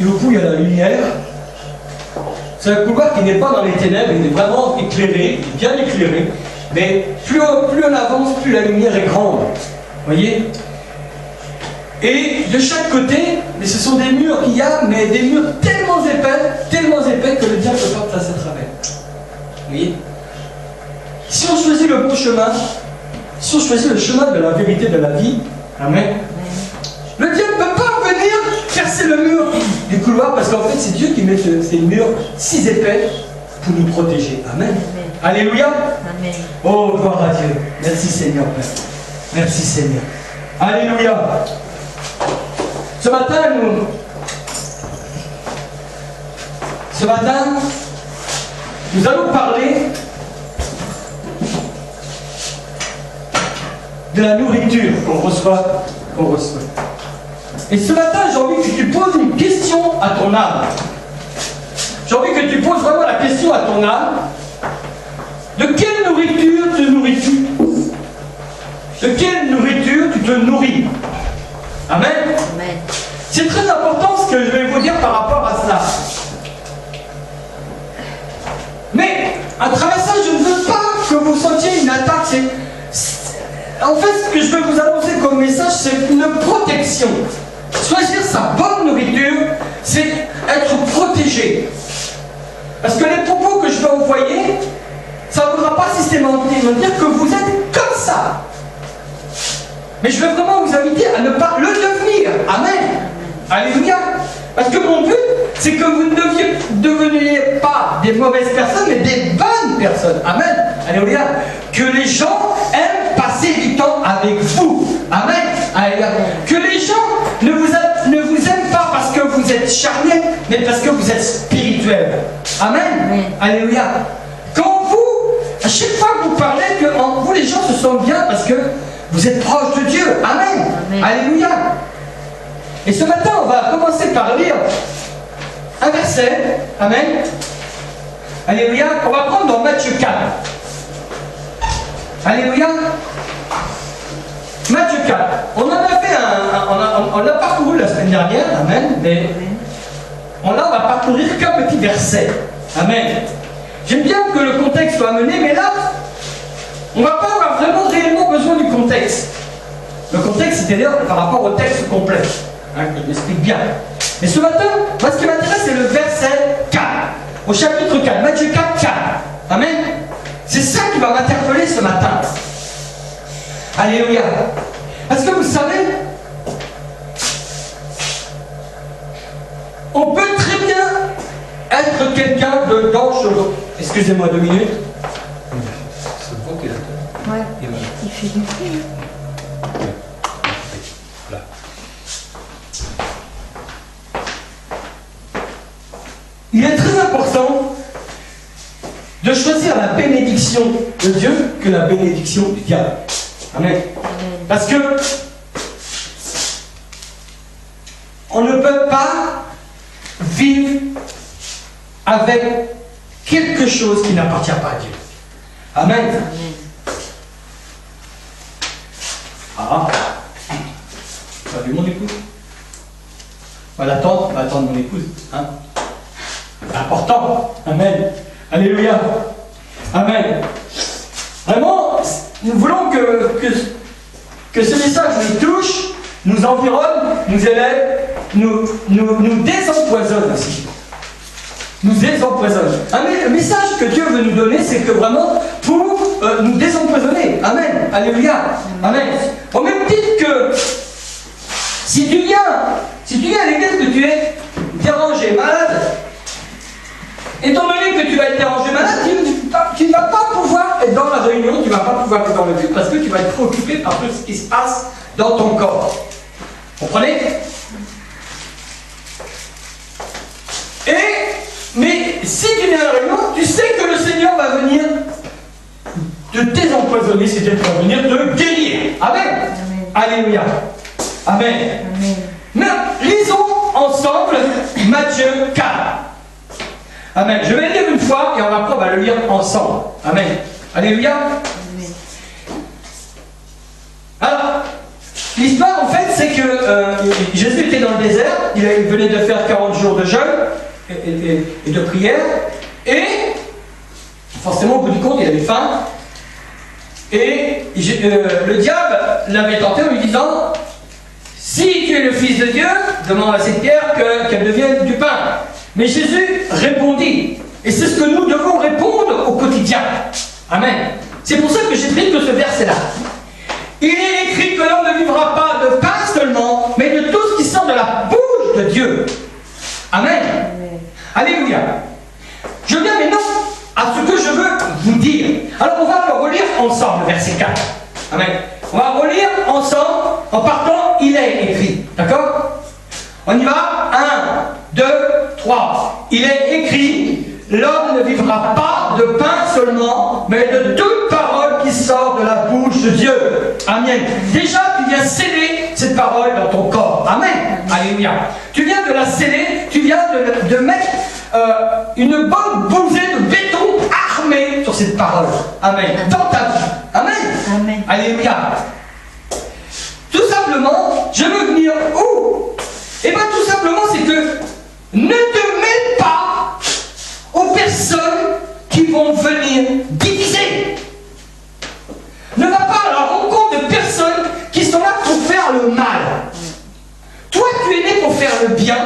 et au bout il y a la lumière. C'est un couloir qui n'est pas dans les ténèbres, il est vraiment éclairé, bien éclairé. Mais plus on avance, plus la lumière est grande. Vous voyez? Et de chaque côté, mais ce sont des murs qu'il y a, mais des murs tellement épais que le diable passe à travers. Vous voyez? Si on choisit le bon chemin, si on choisit le chemin de la vérité de la vie, amen, le diable ne peut pas venir percer le mur du couloir, parce qu'en fait c'est Dieu qui met ces murs si épais pour nous protéger. Amen. Alléluia. Amen. Oh, gloire à Dieu. Merci Seigneur, Père. Merci Seigneur. Alléluia. Ce matin, nous allons parler de la nourriture qu'on reçoit. Et ce matin, j'ai envie que tu poses une question à ton âme. J'ai envie que tu poses vraiment la question à ton âme. De quelle nourriture te nourris-tu? De quelle nourriture tu te nourris? Amen. Amen. C'est très important ce que je vais vous dire par rapport à cela. Mais à travers ça, je ne veux pas que vous sentiez une attaque. En fait, ce que je veux vous annoncer comme message, c'est une protection. Choisir sa bonne nourriture, c'est être protégé. Parce que les propos que je vais envoyer, ça ne voudra pas systématiquement dire que vous êtes comme ça. Mais je veux vraiment vous inviter à ne pas le devenir. Amen. Alléluia. Parce que mon but, c'est que vous ne deveniez pas des mauvaises personnes, mais des bonnes personnes. Amen. Alléluia. Que les gens aiment passer du temps avec vous. Amen. Alléluia. Que les gens ne vous aiment pas parce que vous êtes charnel, mais parce que vous êtes spirituel. Amen. Amen. Alléluia. Quand à chaque fois que vous parlez, que en vous les gens se sentent bien parce que vous êtes proche de Dieu. Amen. Amen. Alléluia. Et ce matin, on va commencer par lire un verset. Amen. Alléluia. On va prendre dans Matthieu 4. Alléluia. Matthieu 4. On en a fait on l'a parcouru la semaine dernière. Amen. Mais on va parcourir qu'un petit verset. Amen. J'aime bien que le contexte soit amené, mais là, on ne va pas avoir vraiment réellement besoin du contexte. Le contexte, c'est-à-dire par rapport au texte complet. Je l'explique bien. Mais ce matin, moi, ce qui m'intéresse, c'est le verset 4. Au chapitre 4, Matthieu 4, 4. Amen. C'est ça qui va m'interpeller ce matin. Alléluia. Parce que vous savez, on peut très bien être quelqu'un de dangereux. Excusez-moi 2 minutes. C'est bon qu'il a. Ouais. Il fait du bruit. Là. Il est très important de choisir la bénédiction de Dieu que la bénédiction du diable. Amen. Parce que on ne peut pas vivre avec quelque chose qui n'appartient pas à Dieu. Amen. Amen. Ah, tu as vu mon épouse? On va l'attendre, mon épouse. Hein? C'est important. Amen. Alléluia. Amen. Vraiment, nous voulons que ce message nous touche, nous environne, nous élève, nous désempoisonne aussi. Nous désempoisonne. Amen. Le message que Dieu veut nous donner, c'est que vraiment pour nous désempoisonner. Amen. Alléluia. Amen. Au même titre que si tu viens à l'église que tu es dérangé, malade, étant donné que tu vas être dérangé malade, tu ne vas pas pouvoir être dans la réunion, tu ne vas pas pouvoir être dans le but parce que tu vas être préoccupé par tout ce qui se passe dans ton corps. Comprenez? Mais si tu viens à la réunion, tu sais que le Seigneur va venir te désempoisonner, c'est-à-dire qu'il va venir te guérir. Amen. Amen. Alléluia. Amen. Amen. Mais lisons ensemble Matthieu 4. Amen. Je vais le lire une fois et après on va le lire ensemble. Amen. Alléluia. Amen. Alors, L'histoire, en fait, c'est que Jésus était dans le désert, il venait de faire 40 jours de jeûne et de prière, et forcément, au bout du compte, il avait faim, et le diable l'avait tenté en lui disant, si tu es le Fils de Dieu, demande à cette pierre qu'elle devienne du pain. Mais Jésus répondit, et c'est ce que nous devons répondre au quotidien. Amen. C'est pour ça que j'ai pris que ce verset-là. Il est écrit que l'homme ne vivra pas de pain seulement, mais de tout ce qui sort de la bouche de Dieu. Amen. Amen. Alléluia. Je viens maintenant à ce que je veux vous dire. Alors on va le relire ensemble, verset 4. Amen. On va relire ensemble, en partant, il est écrit. D'accord? On y va. 1, 2, 3. Il est écrit, l'homme ne vivra pas de pain seulement, mais de toute parole qui sort de la bouche de Dieu. Amen. Déjà, tu viens sceller cette parole dans ton corps. Amen. Alléluia. Tu viens de la sceller, tu viens de mettre une bonne boussée de béton armé sur cette parole. Amen. Dans ta vie. Amen. Amen. Alléluia. Tout simplement, je veux venir où? Eh bien, tout simplement, c'est que ne te mêle pas aux personnes qui vont venir diviser. Ne va pas à la rencontre de personnes qui sont là pour faire le mal. Toi, tu es né pour faire le bien.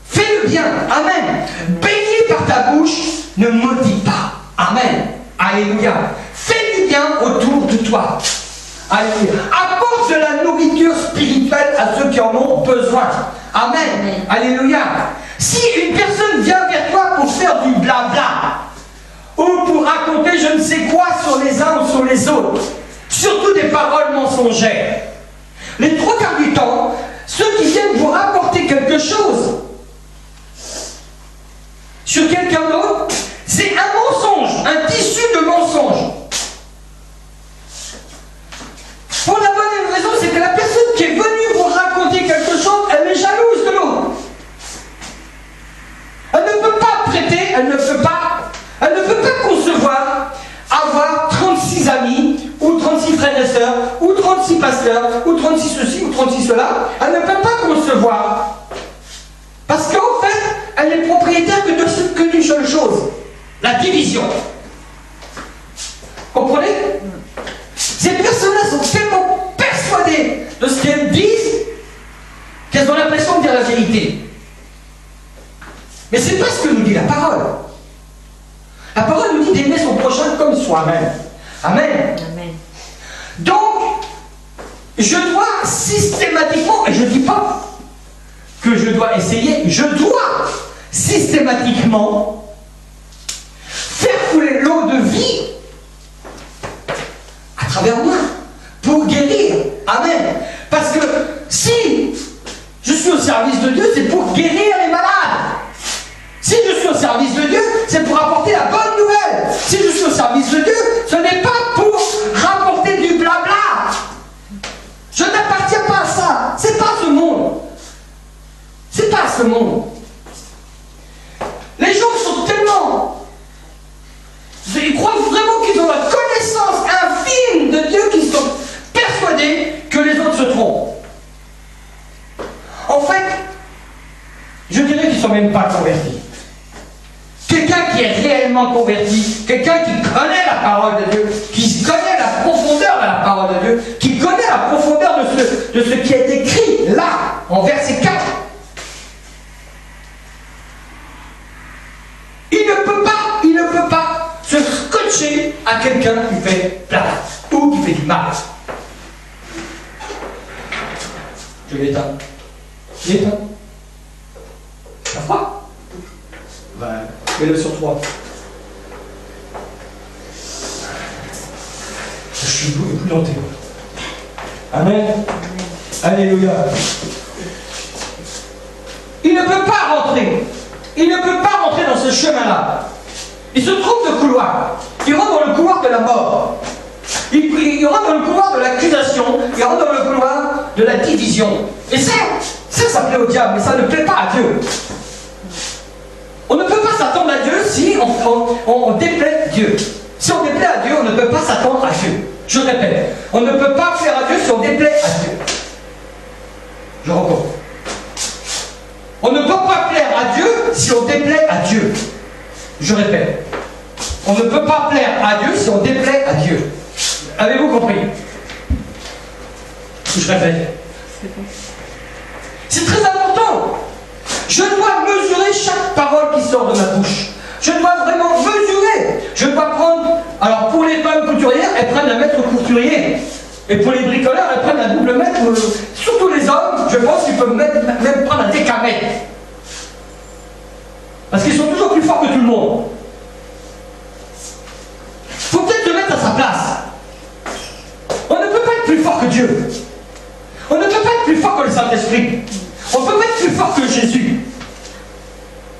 Fais le bien. Amen. Béni par ta bouche, ne maudis pas. Amen. Alléluia. Fais du bien autour de toi. Alléluia. Apporte de la nourriture spirituelle à ceux qui en ont besoin. Amen. Amen. Alléluia. Si une personne vient vers toi pour faire du blabla, ou pour raconter je ne sais quoi sur les uns ou sur les autres, surtout des paroles mensongères, les trois quarts du temps, ceux qui viennent vous rapporter quelque chose sur quelqu'un d'autre, c'est un mensonge, un tissu de mensonge. Pour la bonne raison, c'est que la personne qui est venue vous raconter quelque chose, elle est jalouse de l'autre. Elle ne peut pas prêter, elle ne peut pas concevoir avoir 36 amis, ou 36 frères et sœurs, ou 36 pasteurs, ou 36 ceci, ou 36 cela. Elle ne peut pas concevoir. Parce qu'en fait, elle est propriétaire que d'une seule chose, la division. Comprenez? Ces personnes-là sont tellement persuadées de ce qu'elles disent qu'elles ont l'impression de dire la vérité. Mais c'est pas ce que nous dit la parole. La parole nous dit d'aimer son prochain comme soi-même. Amen. Amen. Donc, je dois systématiquement, et je ne dis pas que je dois essayer, je dois systématiquement faire couler l'eau de vie à travers moi pour guérir. Amen. Parce que si je suis au service de Dieu, c'est pour guérir les malades. Si je suis au service de Dieu, c'est pour apporter la bonne nouvelle. Si je suis au service de Dieu, ce n'est pas pour rapporter du blabla. Je n'appartiens pas à ça. C'est pas ce monde. C'est pas ce monde. Les gens sont tellement... Ils croient vraiment qu'ils ont la connaissance infime de Dieu qu'ils sont persuadés que les autres se trompent. En fait, je dirais qu'ils ne sont même pas convertis. Quelqu'un qui est réellement converti, quelqu'un qui connaît la parole de Dieu, qui connaît la profondeur de la parole de Dieu, qui connaît la profondeur de ce qui est écrit là, en verset 4. Il ne peut pas se scotcher à quelqu'un qui fait plat ou qui fait du mal. Je l'éteins. Je l'éteins. T'as froid? Ben, mets-le sur toi. Je suis épouvanté. Amen. Alléluia. Il ne peut pas rentrer. Il ne peut pas rentrer dans ce chemin-là. Il se trouve de couloir. Il rentre dans le couloir de la mort. Il rentre dans le couloir de l'accusation. Il rentre dans le couloir de la division. Et ça plaît au diable, mais ça ne plaît pas à Dieu. On ne peut pas s'attendre à Dieu si on déplaît Dieu. Si on déplaît à Dieu, on ne peut pas s'attendre à Dieu. Je répète, on ne peut pas plaire à Dieu si on déplaît à Dieu. Je recommence. On ne peut pas plaire à Dieu si on déplaît à Dieu. Je répète. On ne peut pas plaire à Dieu si on déplaît à Dieu. Avez-vous compris? Je répète. C'est très important. Je dois mesurer chaque parole qui sort de ma bouche. Je dois vraiment mesurer. Je dois prendre... Alors pour les femmes couturières, elles prennent un mètre couturier. Et pour les bricoleurs, elles prennent un double mètre. Surtout les hommes, je pense qu'ils peuvent même prendre un décamètre. Parce qu'ils sont toujours plus forts que tout le monde. Il faut peut-être le mettre à sa place. On ne peut pas être plus fort que Dieu. On ne peut pas être plus fort que le Saint-Esprit. On ne peut pas être plus fort que Jésus.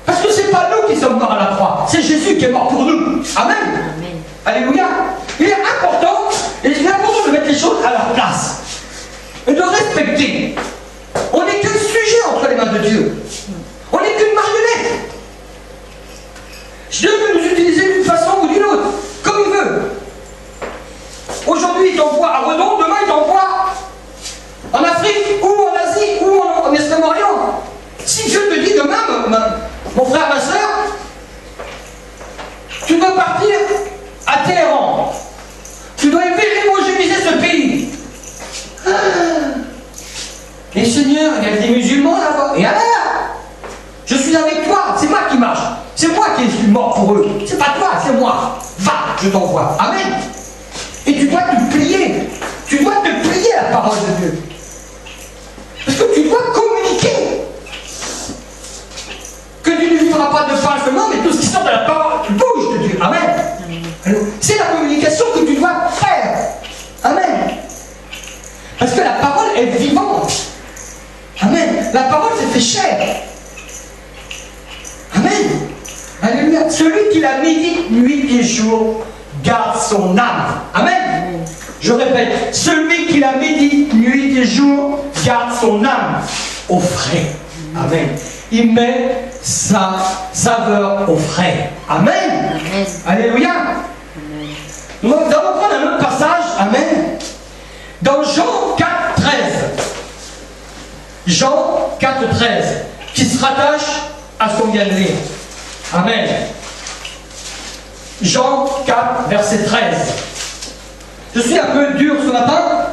Parce que ce n'est pas nous qui sommes morts à la croix. C'est Jésus qui est mort pour nous. Amen. Amen. Alléluia. Il est important de mettre les choses à leur place. Et de respecter. On n'est qu'un sujet entre les mains de Dieu. On n'est qu'une marionnette. Dieu peut nous utiliser d'une façon ou d'une autre, comme il veut. Aujourd'hui, il t'envoie à Redon, demain, il t'envoie en Afrique, ou en Asie, ou en Extrême-Orient. Si Dieu te dit demain, mon frère, ma soeur, tu dois partir à Téhéran. Tu dois évangéliser ce pays. Et Seigneur, il y a des musulmans là-bas. Et alors, je suis avec toi, c'est moi qui marche. C'est moi qui suis mort pour eux. C'est pas toi, c'est moi. Va, je t'envoie. Amen. Et tu dois te plier. Tu dois te plier à la parole de Dieu. Parce que tu dois communiquer. Que tu ne vivras pas de pain seulement, mais tout ce qui sort de la parole, bouge de Dieu. Amen. C'est la communication que tu dois faire. Amen. Parce que la parole est vivante. Amen. La parole s'est fait chair. Amen. Alléluia. Celui qui la médite nuit et jour garde son âme. Amen. Je répète, celui qui la médite nuit et jour garde son âme au frais. Amen. Il met sa saveur au frais. Amen. Amen. Alléluia. Amen. Nous allons prendre un autre passage. Amen. Dans Jean 4, 13. Jean 4, 13. Qui se rattache à ce qu'on vient de lire. Amen. Jean 4, verset 13. Je suis un peu dur ce matin,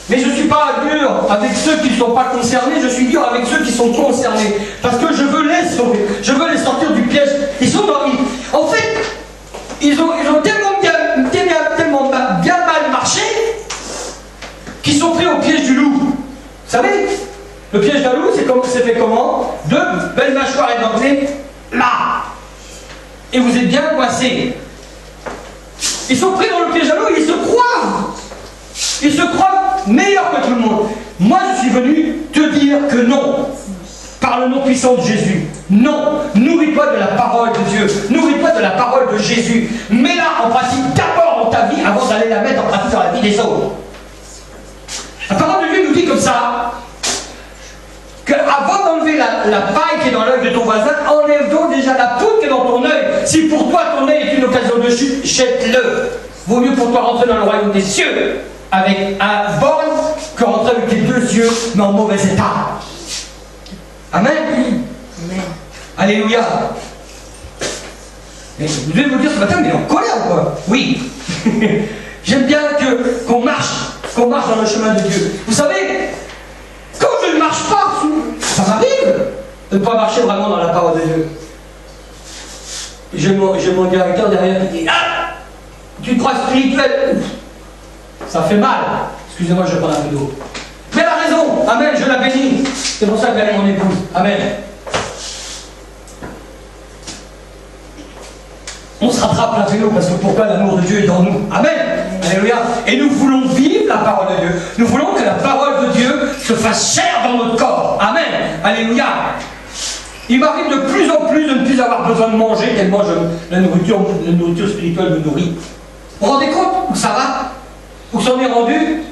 mais je ne suis pas dur avec ceux qui ne sont pas concernés, je suis dur avec ceux qui sont concernés. Parce que je veux les sauver, je veux les sortir du piège. Ils sont dans... En fait, ils ont tellement bien mal marché qu'ils sont pris au piège du loup. Vous savez, le piège d'un loup, c'est fait comment? Deux belles mâchoires édentelées, là. Et vous êtes bien coincés. Ils sont pris dans le piège à loup et ils se croient. Ils se croient meilleurs que tout le monde. Moi, je suis venu te dire que non. Par le nom puissant de Jésus. Non. Nourris-toi de la parole de Dieu. Nourris-toi de la parole de Jésus. Mets-la en pratique d'abord dans ta vie avant d'aller la mettre en pratique dans la vie des autres. La parole de Dieu nous dit comme ça, qu'avant d'enlever la paille qui est dans l'œil de ton voisin, enlève donc déjà la poudre qui est dans ton œil. Si pour toi ton œil est une occasion de chute, jette-le. Vaut mieux pour toi rentrer dans le royaume des cieux avec un borgne que rentrer avec tes deux yeux, mais en mauvais état. Amen. Amen. Alléluia. Mais vous devez vous dire ce matin, mais il est en colère ou quoi? Oui. J'aime bien qu'on marche dans le chemin de Dieu. Vous savez, quand je ne marche pas, ça m'arrive de ne pas marcher vraiment dans la parole de Dieu. J'ai mon directeur derrière qui dit: ah, tu te crois spirituel? Ça fait mal. Excusez-moi, je vais prendre un peu d'eau. Mais elle a raison. Amen, je la bénis. C'est pour ça qu'elle est mon épouse. Amen. On se rattrape la vélo parce que pourquoi l'amour de Dieu est dans nous. Amen. Alléluia. Et nous voulons vivre la parole de Dieu. Nous voulons que la parole de Dieu se fasse chair dans notre corps. Amen. Alléluia. Il m'arrive de plus en plus de ne plus avoir besoin de manger tellement la nourriture spirituelle me nourrit. Vous vous rendez compte où ça va? Où s'en est rendu?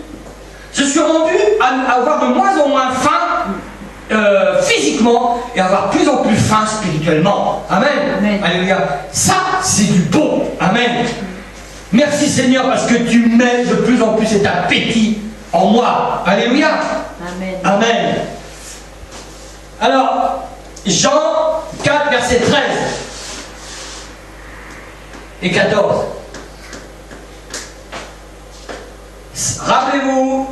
Je suis rendu à avoir de moins en moins faim physiquement et avoir plus en plus faim spirituellement. Amen. Amen. Alléluia. Ça, c'est du bon. Amen. Merci Seigneur parce que tu mets de plus en plus cet appétit en moi. Alléluia. Amen. Amen. Alors, Jean 4, verset 13 et 14. Rappelez-vous,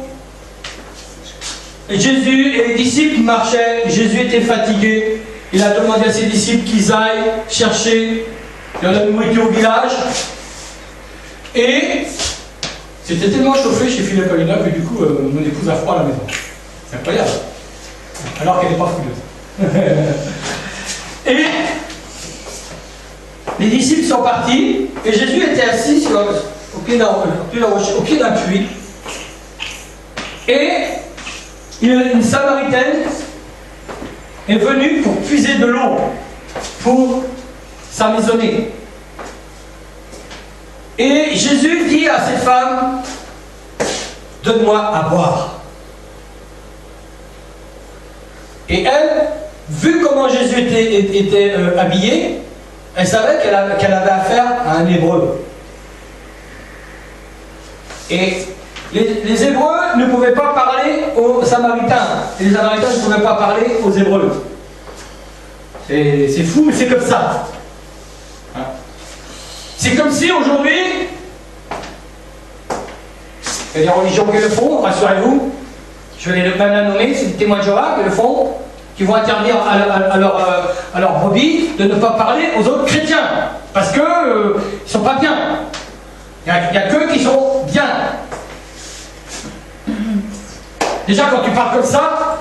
Jésus et les disciples marchaient, Jésus était fatigué, il a demandé à ses disciples qu'ils aillent chercher de la nourriture au village, et c'était tellement chauffé chez Philippe Paulina que du coup mon épouse a froid à la maison. C'est incroyable, alors qu'elle n'est pas fouilleuse. Et les disciples sont partis, et Jésus était assis au pied d'un puits, et une Samaritaine est venue pour puiser de l'eau pour s'armaisonner. Et Jésus dit à cette femme, donne-moi à boire. Et elle, vu comment Jésus était habillé, elle savait qu'elle avait affaire à un Hébreu. Et les Hébreux ne pouvaient pas parler aux Samaritains. Et les Samaritains ne pouvaient pas parler aux Hébreux. C'est fou, mais c'est comme ça. Hein? C'est comme si aujourd'hui, il y a des religions qui le font, rassurez-vous, je vais même la nommer, c'est des témoins de Jéhovah qui le font, qui vont interdire à leur brebis de ne pas parler aux autres chrétiens, parce qu'ils ne sont pas bien. Il n'y a qu'eux qui sont bien. Déjà, quand tu parles comme ça,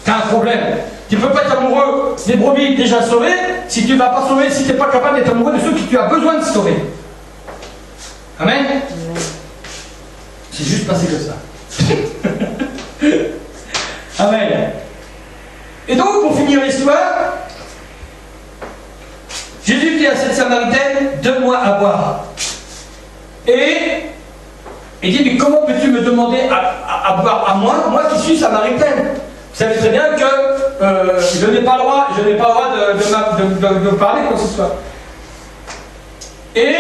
tu as un problème. Tu ne peux pas être amoureux des brebis déjà sauvées si tu ne vas pas sauver, si tu n'es pas capable d'être amoureux de ceux que tu as besoin de sauver. Amen. C'est juste passé comme ça. Amen. Et donc, pour finir l'histoire, Jésus dit à cette Samaritaine, donne-moi à boire. Et il dit, mais comment peux-tu me demander à boire à moi qui suis Samaritaine? Vous savez très bien que je n'ai pas le droit, de parler quoi que ce soit. Et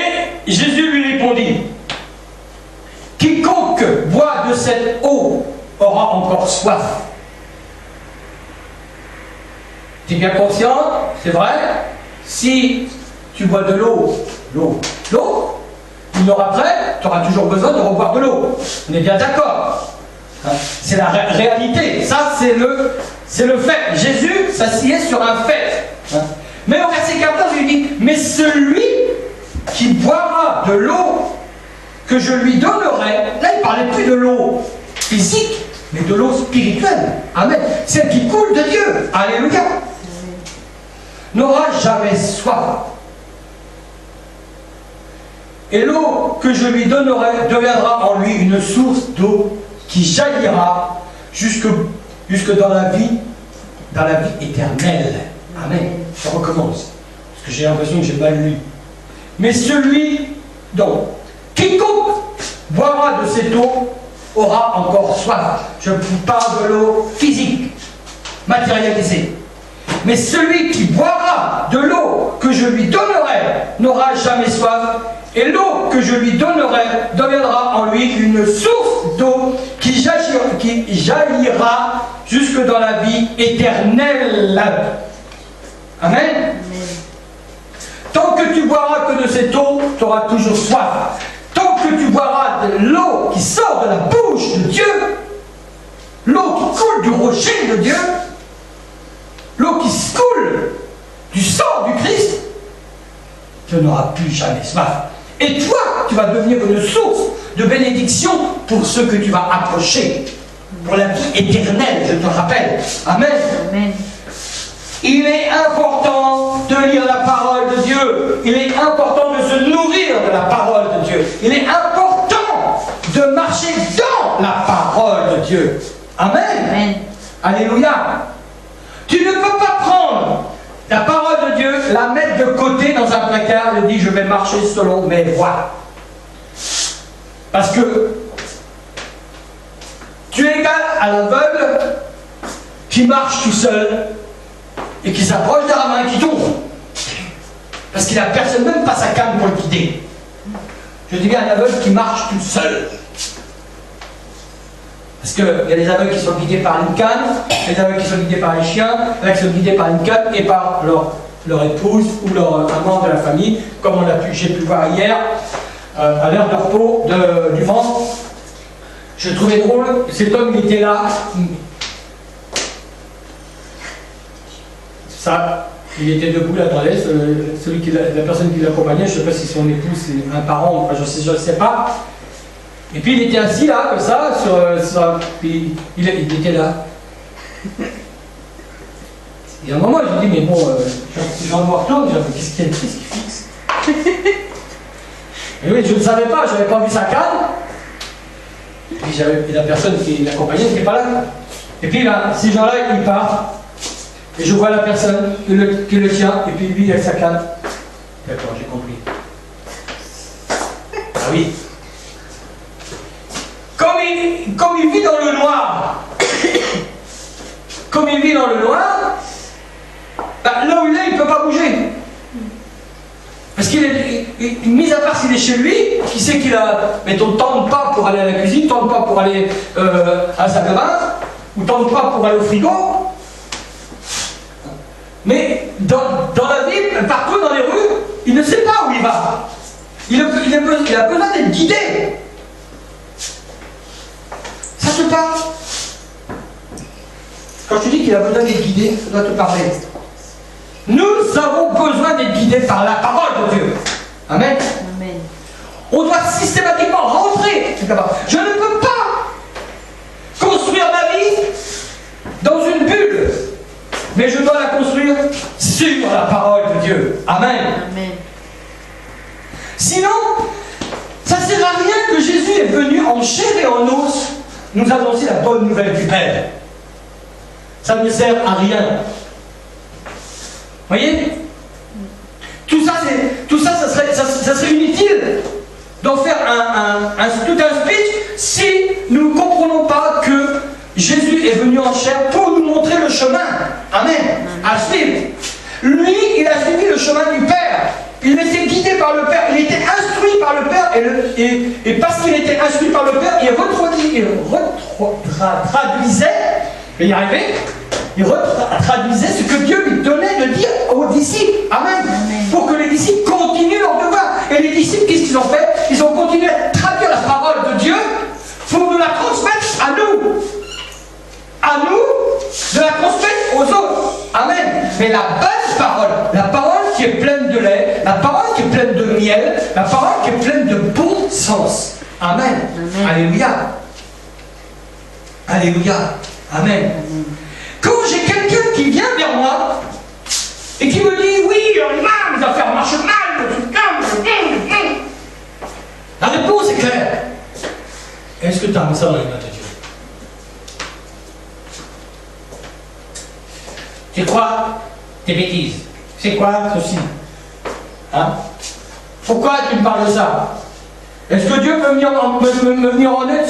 Jésus lui répondit, quiconque boit de cette eau aura encore soif. Tu es bien conscient, c'est vrai, si tu bois de l'eau, une heure après, tu auras toujours besoin de reboire de l'eau. On est bien d'accord. Hein? C'est la réalité. Ça, c'est le fait. Jésus s'assied sur un fait. Hein? Mais au verset 14, il dit, mais celui qui boira de l'eau que je lui donnerai, là, il ne parlait plus de l'eau physique, mais de l'eau spirituelle. Amen. Celle qui coule de Dieu. Alléluia. N'aura jamais soif. Et l'eau que je lui donnerai deviendra en lui une source d'eau qui jaillira jusque dans la vie éternelle. Amen. Je recommence, parce que j'ai l'impression que j'ai mal lu. Mais celui dont quiconque boira de cette eau aura encore soif. Je vous parle de l'eau physique, matérialisée. Mais celui qui boira de l'eau que je lui donnerai n'aura jamais soif. Et l'eau que je lui donnerai deviendra en lui une source d'eau qui jaillira jusque dans la vie éternelle. Amen. Amen. Tant que tu boiras que de cette eau, tu auras toujours soif. Tant que tu boiras de l'eau qui sort de la bouche de Dieu, l'eau qui coule du rocher de Dieu, l'eau qui coule du sang du Christ, tu n'auras plus jamais soif. Et toi, tu vas devenir une source de bénédiction pour ceux que tu vas approcher. Pour la vie éternelle, je te rappelle. Amen. Amen. Il est important de lire la parole de Dieu. Il est important de se nourrir de la parole de Dieu. Il est important de marcher dans la parole de Dieu. Amen. Amen. Alléluia. Tu ne peux pas prendre la parole de Dieu, la mettre de côté dans un placard et dire je vais marcher selon mes voies. Parce que tu es égal à l'aveugle qui marche tout seul et qui s'approche d'un ramin qui tombe. Parce qu'il n'a personne, même pas sa canne pour le guider. Je deviens un aveugle qui marche tout seul. Parce qu'il y a des aveugles qui sont guidés par une canne, des aveugles qui sont guidés par les chiens, des aveugles qui sont guidés par une canne et par leur épouse ou un membre de la famille, comme j'ai pu voir hier, à l'heure de repos du ventre. Je trouvais drôle, cet homme il était là. Ça, il était debout, il attendait, la personne qui l'accompagnait, je ne sais pas si son épouse, c'est un parent, enfin, je ne sais pas. Et puis il était assis là, comme ça, puis il était là. Et à un moment, je lui dis, mais bon, j'en me retourne, qu'est-ce qu'il fixe? Et oui, je ne savais pas, je n'avais pas vu sa canne. Et la personne qui l'accompagnait n'était pas là. Et puis là, ces gens-là, ils partent. Et je vois la personne qui le tient, et puis lui avec sa canne. D'accord, j'ai compris. Ah oui. Comme il vit dans le noir, là où il est, il ne peut pas bouger. Parce qu'il est, mis à part s'il est chez lui, qui sait qu'il a, mettons, tant de pas pour aller à la cuisine, tant de pas pour aller à la salle de bain, ou tant de pas pour aller au frigo. Mais dans la ville, partout dans les rues, il ne sait pas où il va. Il a besoin d'être guidé. Ça te parle? Quand je te dis qu'il a besoin d'être guidé, ça doit te parler. Nous avons besoin d'être guidés par la parole de Dieu. Amen. Amen. On doit systématiquement rentrer. Je ne peux pas construire ma vie dans une bulle, mais je dois la construire sur la parole de Dieu. Amen. Amen. Sinon, ça ne sert à rien que Jésus est venu en chair et en os nous annoncer la bonne nouvelle du Père. Ça ne sert à rien. Voyez? Tout ça, ça serait inutile d'en faire tout un speech si nous ne comprenons pas que Jésus est venu en chair pour nous montrer le chemin. Amen. À suivre. Lui, il a suivi le chemin du Père. Il était guidé par le Père, il était instruit par le Père, et parce qu'il était instruit par le Père, il traduisait, il y arrivait, il traduisait ce que Dieu lui donnait de dire aux disciples. Amen. Amen. Pour que les disciples continuent leur devoir. Et les disciples, qu'est-ce qu'ils ont fait? Ils ont continué à traduire la parole de Dieu pour nous la transmettre à nous. À nous de la transmettre aux autres. Amen. Mais la bonne parole qui est pleine de lait, la parole qui est pleine de miel, la parole qui est pleine de bon sens. Amen. Amen. Alléluia. Alléluia. Amen. Amen. Quand j'ai quelqu'un qui vient vers moi et qui me dit oui, les affaires marchent mal, la réponse est claire. Est-ce que tu as mis ça dans les mains de Dieu? C'est quoi tes bêtises? C'est quoi ceci? Hein? Pourquoi tu me parles de ça? Est-ce que Dieu peut me venir en aide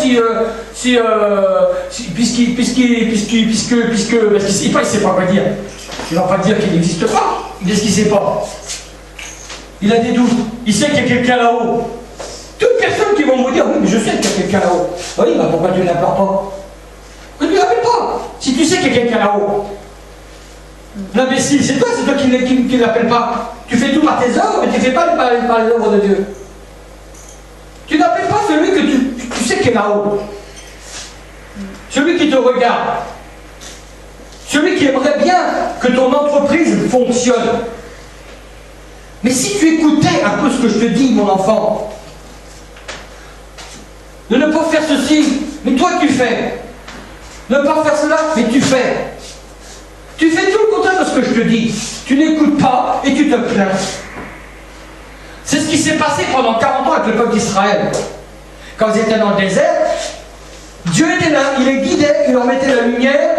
puisqu'il ne sait pas quoi dire? Il ne va pas dire qu'il n'existe pas. Il dit ce qu'il ne sait pas. Il a des doutes. Il sait qu'il y a quelqu'un là-haut. Toute personne qui va me dire, oui, mais je sais qu'il y a quelqu'un là-haut. Oui, bah pourquoi tu ne l'appelles pas? Pourquoi tu ne l'appelles pas? Si tu sais qu'il y a quelqu'un là-haut. L'imbécile, c'est toi qui ne l'appelles pas. Tu fais tout par tes œuvres, mais tu ne fais pas par les œuvres de Dieu. Tu n'appelles pas celui que tu sais qui est là-haut. Celui qui te regarde. Celui qui aimerait bien que ton entreprise fonctionne. Mais si tu écoutais un peu ce que je te dis, mon enfant, de ne pas faire ceci, mais toi tu fais. Ne pas faire cela, mais tu fais. Tu fais tout le contraire de ce que je te dis. Tu n'écoutes pas et tu te plains. C'est ce qui s'est passé pendant 40 ans avec le peuple d'Israël. Quand ils étaient dans le désert, Dieu était là, il les guidait, il leur mettait la lumière,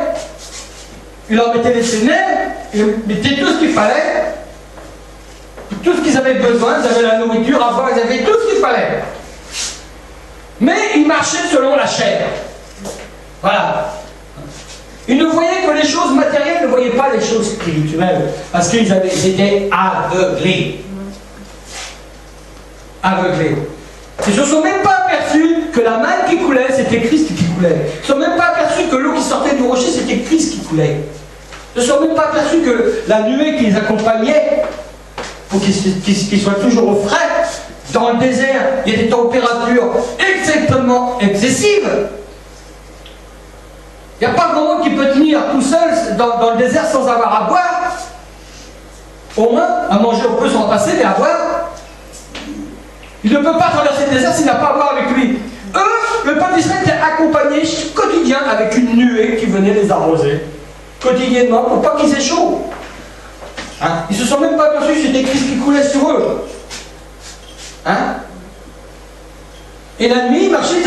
il leur mettait les ténèbres, il leur mettait tout ce qu'il fallait, tout ce qu'ils avaient besoin, ils avaient la nourriture à boire, ils avaient tout ce qu'il fallait. Mais ils marchaient selon la chair. Voilà. Ils ne voyaient que les choses matérielles, ils ne voyaient pas les choses spirituelles, parce qu'ils étaient aveuglés. Aveuglés. Ils ne se sont même pas aperçus que la manne qui coulait, c'était Christ qui coulait. Ils ne se sont même pas aperçus que l'eau qui sortait du rocher, c'était Christ qui coulait. Ils ne se sont même pas aperçus que la nuée qui les accompagnait, pour qu'ils soient toujours au frais, dans le désert, il y a des températures extrêmement excessives. Il n'y a pas grand monde qui peut tenir tout seul dans le désert sans avoir à boire. Au moins, à manger, on peut s'en passer, mais à boire. Il ne peut pas traverser le désert s'il n'a pas à boire avec lui. Eux, le peuple d'Israël était accompagné quotidien avec une nuée qui venait les arroser. Quotidiennement, pour pas qu'ils aient chaud. Hein? Ils ne se sont même pas aperçus que c'était Christ qui coulait sur eux. Hein? Et la nuit, ils marchaient,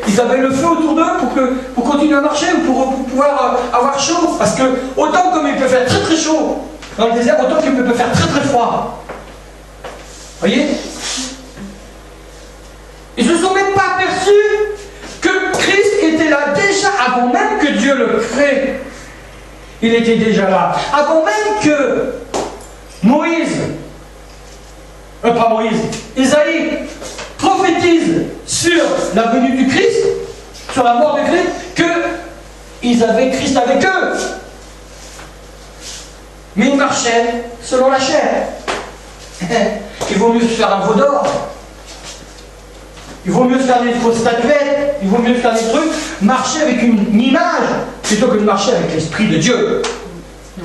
ils avaient le feu autour d'eux pour continuer à marcher ou pour pouvoir avoir chaud. Parce que autant comme il peut faire très très chaud dans le désert, autant qu'il peut faire très très froid. Voyez? Ils ne se sont même pas aperçus que Christ était là déjà avant même que Dieu le crée. Il était déjà là. Avant même que Isaïe prophétise sur la venue du Christ, sur la mort de Christ, qu'ils avaient Christ avec eux. Mais ils marchaient selon la chair. Il vaut mieux se faire un veau d'or. Il vaut mieux faire des fausses statuettes, il vaut mieux faire des trucs, marcher avec une image, plutôt que de marcher avec l'Esprit de Dieu.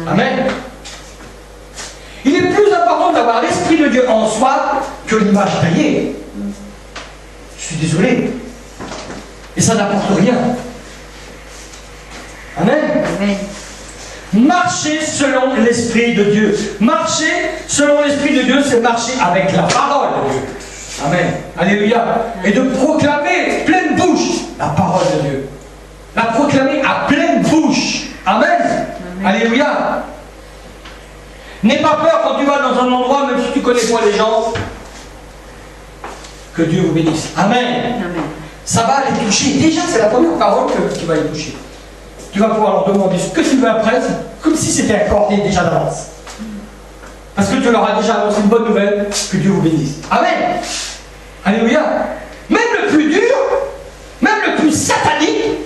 Amen. Il est plus important d'avoir l'Esprit de Dieu en soi que l'image taillée. Je suis désolé. Et ça n'apporte rien. Amen. Amen. Marcher selon l'Esprit de Dieu. Marcher selon l'Esprit de Dieu, c'est marcher avec la parole de Dieu. Amen. Alléluia. Et de proclamer pleine bouche la parole de Dieu. La proclamer à pleine bouche. Amen. Amen. Alléluia. N'aie pas peur quand tu vas dans un endroit, même si tu connais pas les gens. Que Dieu vous bénisse. Amen. Amen. Ça va les toucher. Déjà, c'est la première parole qui va les toucher. Tu vas pouvoir leur demander ce que tu veux après, comme si c'était accordé déjà d'avance. Parce que tu leur as déjà annoncé une bonne nouvelle, que Dieu vous bénisse. Amen. Alléluia. Même le plus dur, même le plus satanique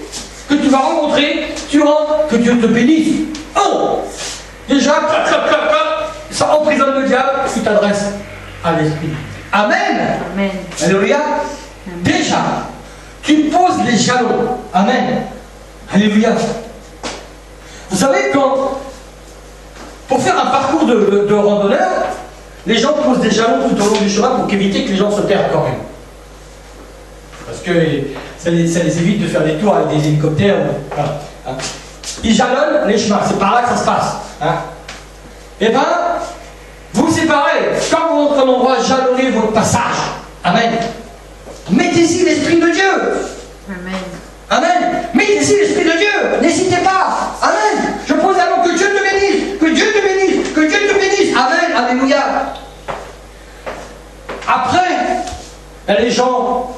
que tu vas rencontrer, tu rentres, que Dieu te bénisse. Oh. Déjà, ça emprisonne le diable, tu t'adresses à l'Esprit. Amen. Amen. Alléluia. Amen. Déjà, tu poses les jalons. Amen. Alléluia. Vous savez, pour faire un parcours de randonneur, les gens posent des jalons tout au long du chemin pour éviter que les gens se perdent quand même. Parce que ça les évite de faire des tours avec des hélicoptères. Voilà. Hein. Ils jalonnent les chemins, c'est par là que ça se passe. Hein. Eh bien, vous c'est pareil. Quand vous rentrez en endroit, jalonnez votre passage. Amen. Mettez-y l'Esprit de Dieu. Amen. Amen. Mettez-y l'Esprit de Dieu. N'hésitez pas. Amen. Je pose un nom, que Dieu te bénisse. Que Dieu te bénisse. Que Dieu te bénisse. Amen. Alléluia. Après, les gens,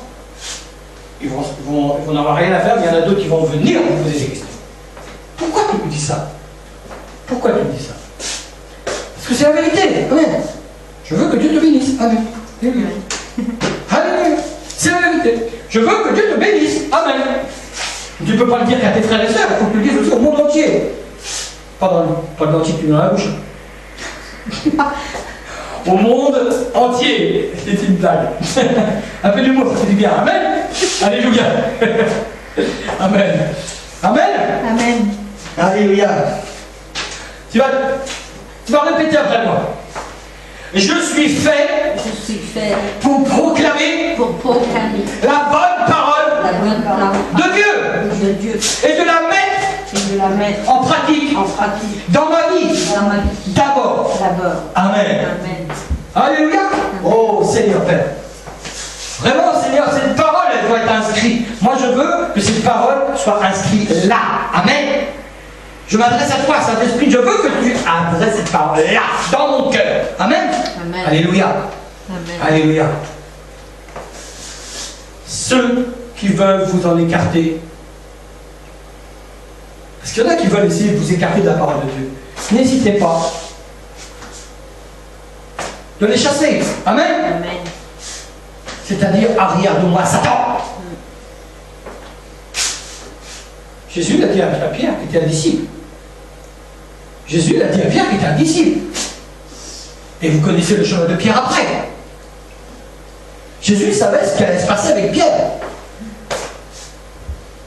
ils vont n'avoir rien à faire, mais il y en a d'autres qui vont venir vous poser des questions. Pourquoi tu me dis ça? Pourquoi tu me dis ça? Parce que c'est la vérité. Amen. Je veux que Dieu te bénisse. Amen. Alléluia. Alléluia. C'est la vérité. Je veux que Dieu te bénisse. Amen. Tu ne peux pas le dire qu'à tes frères et sœurs, il faut que tu le dises aussi au monde entier. Pas dans le entier que tu mets dans la bouche. Au monde entier. C'est une blague. Un peu d'humour, ça fait du bien. Amen. Alléluia. Amen. Amen. Amen. Alléluia. Tu vas répéter après moi. Je suis fait pour proclamer la bonne parole de Dieu et de la mettre en pratique dans ma vie d'abord. Amen. Alléluia. Oh Seigneur Père. Vraiment Seigneur, cette parole elle doit être inscrite. Moi je veux que cette parole soit inscrite là. Amen. Je m'adresse à toi, Saint-Esprit, je veux que tu adresses cette parole-là, dans mon cœur. Amen. Amen. Alléluia. Amen. Alléluia. Ceux qui veulent vous en écarter, parce qu'il y en a qui veulent essayer de vous écarter de la parole de Dieu, n'hésitez pas de les chasser. Amen. Amen. c'est-à-dire arrière de moi, Satan. Jésus l'a dit à Pierre, qui était un disciple. Jésus l'a dit à Pierre, qui était un disciple. Et vous connaissez le chemin de Pierre après. Jésus savait ce qui allait se passer avec Pierre.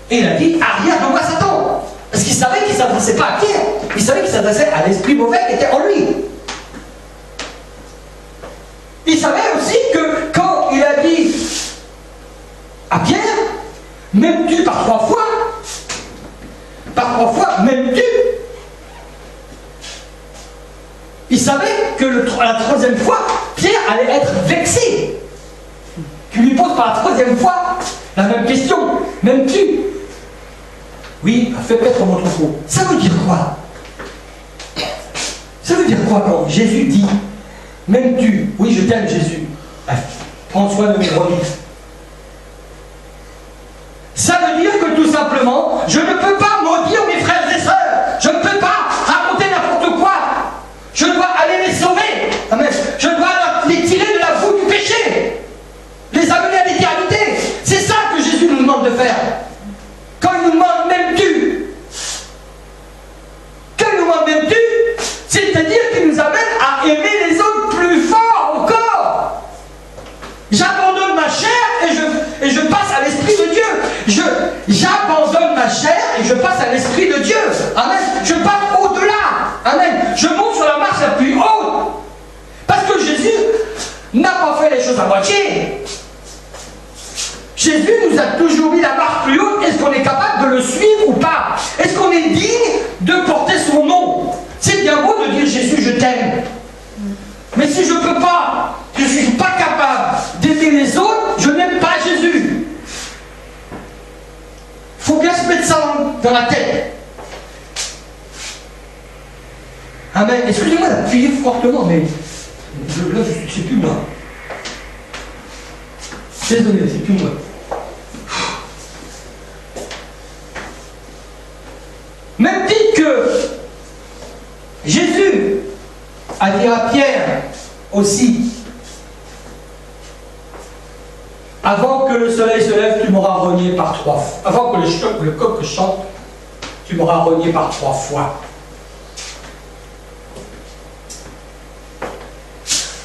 Et il a dit, arrière de moi, Satan. Parce qu'il savait qu'il ne s'adressait pas à Pierre. Il savait qu'il s'adressait à l'esprit mauvais qui était en lui. Il savait aussi que quand il a dit à Pierre, m'aimes-tu par 3 fois? Par 3 fois, m'aimes-tu? Il savait que la 3e fois, Pierre allait être vexé. Tu lui poses par la 3e fois la même question. M'aimes-tu? Oui, fais paître mon troupeau. Ça veut dire quoi? Ça veut dire quoi quand Jésus dit m'aimes-tu? Oui, je t'aime, Jésus. Prends soin de mes brebis. Ça veut dire que tout simplement, je ne peux pas maudire mes frères et sœurs. Je ne peux pas raconter n'importe quoi. Je dois aller les sauver. Amen. Je dois les tirer de la voûte du péché. Les amener à l'éternité. C'est ça que Jésus nous demande de faire. Quand il nous demande m'aimes-tu? Quand il nous demande m'aimes-tu? C'est-à-dire qu'il nous amène à aimer les autres plus fort encore. J'abandonne ma chair et je passe à l'Esprit de Dieu. J'abandonne ma chair et je passe à l'Esprit de Dieu. Amen. Je passe au-delà. Amen. Je monte sur la marche la plus haute. Parce que Jésus n'a pas fait les choses à moitié. Jésus nous a toujours mis la marche plus haute. Est-ce qu'on est capable de le suivre ou pas? Est-ce qu'on est digne de porter son nom? C'est bien beau de dire Jésus, je t'aime. Mais si je ne peux pas, je ne suis pas capable d'aimer les autres, je n'aime pas Jésus. Il faut bien se mettre ça dans la tête. Amen. Excusez-moi d'appuyer fortement, mais là, c'est plus moi. Désolé, c'est plus moi. Même dit que Jésus a dit à Pierre aussi, avant que le soleil se lève, tu m'auras renié par 3 fois. Avant que le coq chante, tu m'auras renié par 3 fois.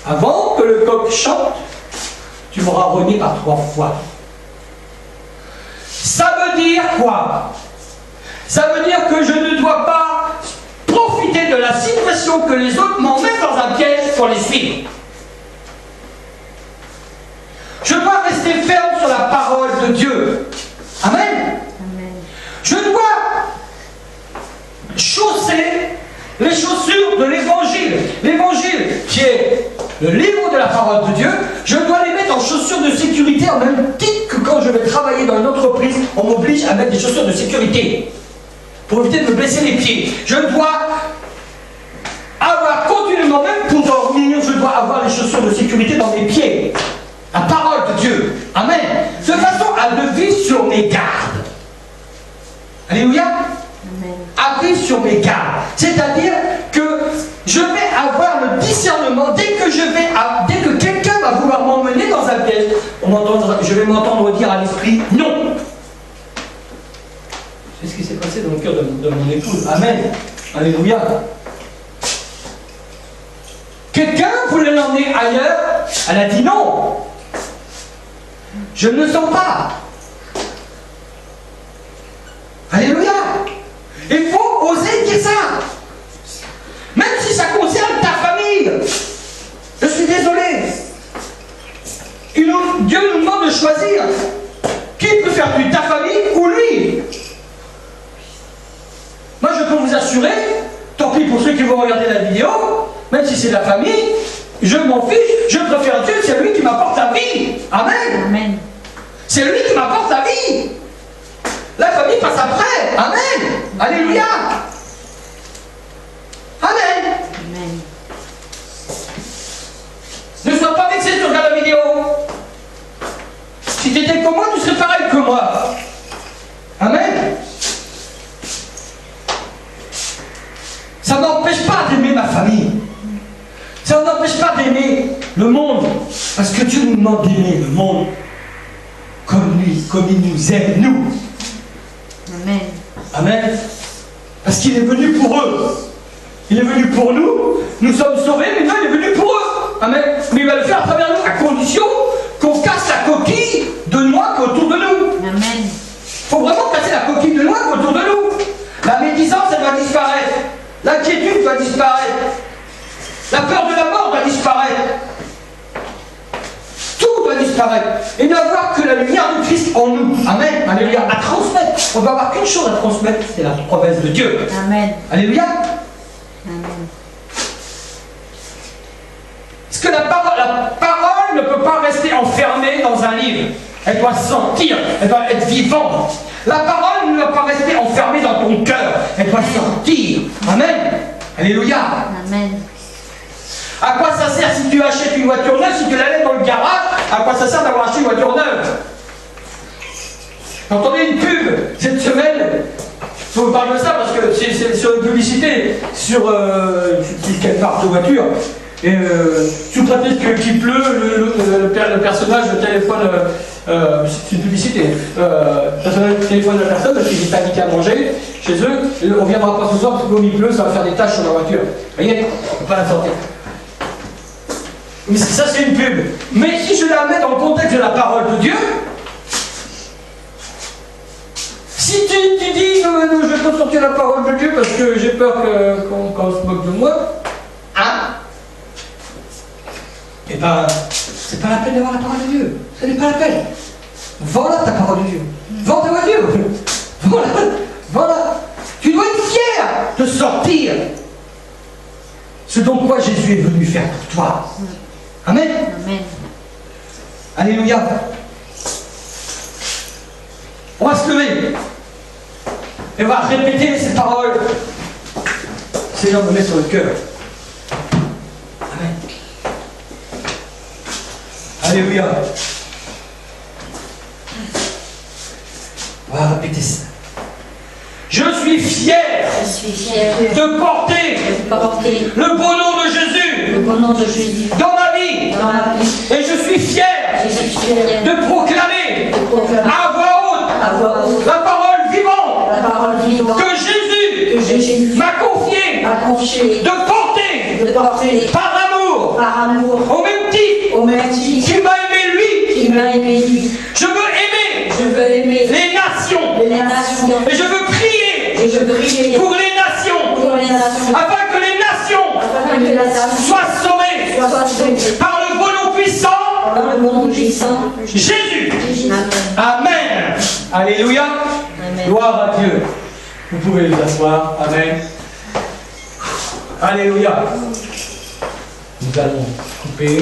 Avant que le coq chante, tu m'auras renié par 3 fois. Ça veut dire quoi? Ça veut dire que je ne dois pas profiter de la situation que les autres m'emmènent dans un piège pour les suivre. Je dois rester ferme sur la parole de Dieu. Amen. Amen. Je dois chausser les chaussures de l'Évangile. L'Évangile, qui est le livre de la parole de Dieu, je dois les mettre en chaussures de sécurité en même titre que quand je vais travailler dans une entreprise, on m'oblige à mettre des chaussures de sécurité pour éviter de me blesser les pieds. Je dois avoir continuellement, même pour dormir, je dois avoir les chaussures de sécurité dans mes pieds. La parole de Dieu. Amen. De façon à ne vivre sur mes gardes. Alléluia. Amen. À vivre sur mes gardes. C'est-à-dire que je vais avoir le discernement dès que quelqu'un va vouloir m'emmener dans un piège, je vais m'entendre dire à l'esprit non. C'est ce qui s'est passé dans le cœur de mon épouse. Amen. Alléluia. Quelqu'un voulait l'emmener ailleurs, elle a dit non. Je ne le sens pas. Alléluia. Il faut oser dire ça. Même si ça concerne ta famille. Je suis désolé. Dieu nous demande de choisir. Qui préfère plus, ta famille ou lui? Moi je peux vous assurer, tant pis pour ceux qui vont regarder la vidéo, même si c'est de la famille, je m'en fiche, je préfère Dieu, c'est lui qui m'apporte la vie. Amen. Amen. C'est lui qui m'apporte la vie. La famille passe après. Amen. Alléluia. Amen. Amen. Ne sois pas vexé, tu regardes la vidéo. Si tu étais comme moi, tu serais pareil que moi. Amen. Ça ne m'empêche pas d'aimer ma famille. Ça ne m'empêche pas d'aimer le monde, parce que Dieu nous demande d'aimer le monde comme lui, comme il nous aime, nous. Amen. Amen. Parce qu'il est venu pour eux. Il est venu pour nous. Nous sommes sauvés, mais non, il est venu pour eux. Amen. Mais il va le faire à travers nous, à condition qu'on casse la coquille de noix qui est autour de nous. Amen. Il faut vraiment casser la coquille de noix qui est autour de nous. La médisance, elle va disparaître. L'inquiétude va disparaître. La peur de la mort va disparaître. Tout va disparaître. Et il ne va y avoir que la lumière de Christ en nous. Amen. Alléluia. À transmettre. On ne va avoir qu'une chose à transmettre, c'est la promesse de Dieu. Amen. Alléluia. Amen. Parce que la parole ne peut pas rester enfermée dans un livre. Elle doit sentir, elle doit être vivante. La parole ne doit pas rester enfermée dans ton cœur. Elle doit sortir. Amen. Alléluia. Amen. À quoi ça sert si tu achètes une voiture neuve, si tu la laisses dans le garage, à quoi ça sert d'avoir acheté une voiture neuve? J'entendais une pub cette semaine. Je vous parle de ça parce que c'est sur une publicité sur quelle marque de voiture. Et sous prétexte qu'il pleut, le personnage téléphone, c'est une publicité, le personnage téléphone de la personne parce qu'il est paniqué à manger chez eux, et on ne viendra pas ce soir parce que comme il pleut, ça va faire des taches sur la voiture. Vous voyez, on ne peut pas la sortir. Mais ça c'est une pub. Mais si je la mets dans le contexte de la parole de Dieu, si tu dis je vais pas sortir la parole de Dieu parce que j'ai peur qu'on se moque de moi, hein? Eh ben, c'est pas la peine d'avoir la parole de Dieu. Ce n'est pas la peine. Voilà ta parole de Dieu. Vends ta voiture. Voilà. Voilà. Tu dois être fier de sortir ce dont quoi Jésus est venu faire pour toi. Amen. Amen. Alléluia. On va se lever. Et on va répéter ces paroles. Seigneur, me met sur le cœur. Amen. Alléluia. On va répéter ça. Je suis fier de porter le beau nom de Jésus dans ma vie. Et je suis fier de proclamer à voix haute la parole vivante que Jésus m'a confié de porter par amour au même titre qu'il m'a aimé lui. Je veux aimer les nations. Et je veux prier pour les nations afin que les nations soient sauvées par le beau nom puissant Jésus. Amen. Alléluia. Amen. Gloire à Dieu. Vous pouvez vous asseoir. Amen. Alléluia. Nous allons couper.